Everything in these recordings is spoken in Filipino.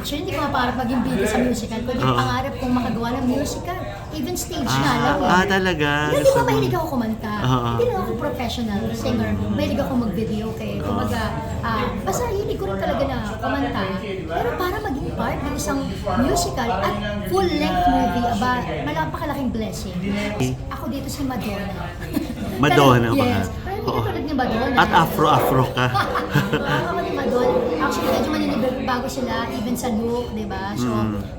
Actually, hindi ko mapangarap maging bida sa musical, kundi pangarap kong makagawa ng musical. Even stage nga lang. Talaga? Hindi ba mahilig ako kumanta? Hindi lang ako professional singer. Mahilig ako mag-video kay kumbaga, basta hilig ko rin talaga na kumanta. Pero para maging part ng isang musical at full-length movie, napakalaking blessing. Ako dito si Madonna. Madonna ba? Yes. Pero hindi katulad ni Madonna. At afro-afro ka. Ako ni Madonna. Actually, medyo bago sila, even sa look, di ba? So,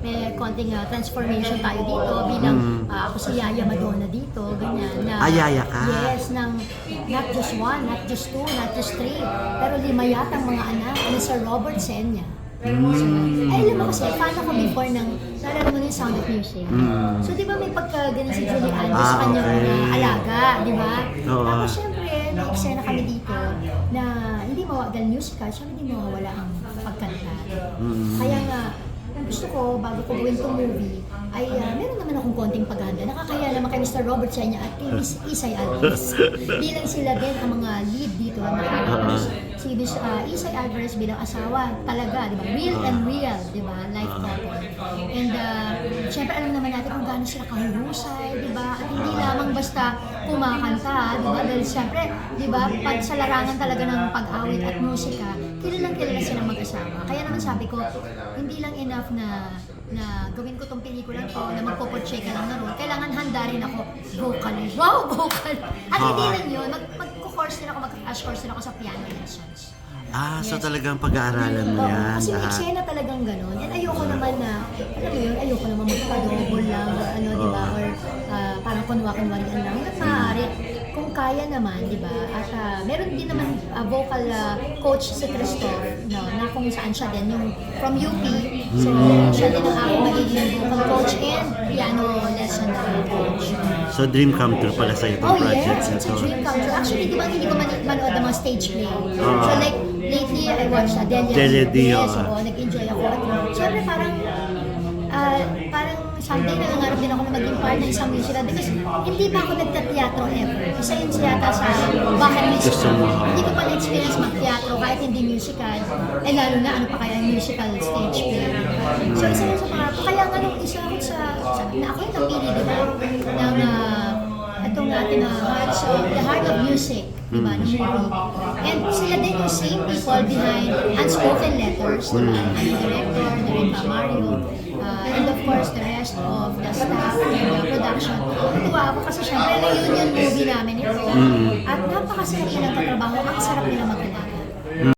may konting transformation tayo dito bilang ako si Yaya Madonna dito, ganyan. Yaya ka? Yes, ng not just one, not just two, not just three, pero 5 yatang mga anak ni Sir Robert Senya. So, alam mo kasi, fan ako before ng, naalala mo yung Sound of Music. So, di ba may pagka-ganon si Julie Andrews sa kanyang alaga, di ba? Tapos, syempre, may eksena kami dito na hindi dahil musical, syempre hindi mawawala ang pagkanta. Kaya nga, gusto ko, bago ko gawin itong movie, ay meron naman akong konting paghanda. Nakakaya naman kay Mr. Robert Senya at kay Miss Isay Alvarez. Bilang sila din ang mga lead dito na characters. Si Miss Isay Alvarez bilang asawa, talaga, di ba? Real and real, di ba? Life couple. And syempre alam naman natin kung gaano sila kahusay, di ba? At hindi lamang basta kumakanta, di ba? Dahil syempre, di ba, pag sa larangan talaga ng pag-awit at musika, kilalang silang mag-asawa. Kaya naman sabi ko, hindi lang enough na gawin ko tong pelikula to, na magpo-portray ka lang na role, kailangan handa rin ako vocally. Wow, vocal! At hindi lang yun, mag-course din ako, mag-crash course din ako sa piano lessons. So talagang pag-aaralan mo yan. Kasi may eksena talagang gano'n. And ayoko naman na, alam mo yun, ayoko naman magpa-double lang, ano, di ba? Or parang kunwa-kunwarian lang. Hanggang maaari, kung kaya naman, di ba? At meron din naman vocal coach si Tristor, no, na kung saan siya din, yung from UP. So, siya din ang aking magiging vocal coach and piano lesson coach. So dream come true pala sa itong project yes, it's a dream come true. Actually, di ba hindi ko manood ng mga stage play? So like, lately I watched Delia Dio. Yes, nag-enjoy ako. At syempre parang someday nangangarap din ako na maging part ng isang musical because hindi pa ako nagta-teatro ever. Isa yun yata sa bucket list ko. Hindi ko pa na-experience mag-teatro kahit hindi musical. Eh lalo na ano pa kaya yung musical stage play. So isa yun sa pangarap ko. Kaya nga nung isa ako na ako yung napili, di ba? Itong ating The Heart of Music, di ba, ng movie. And sila din yung same people behind Unspoken Letters, di ba? Ang director, Director Mario, and of course, the rest of the staff and the production. Natuwa ako kasi syempre reunion movie namin ito. At napakasarap nilang katrabaho, ang sarap nila mag-alaga.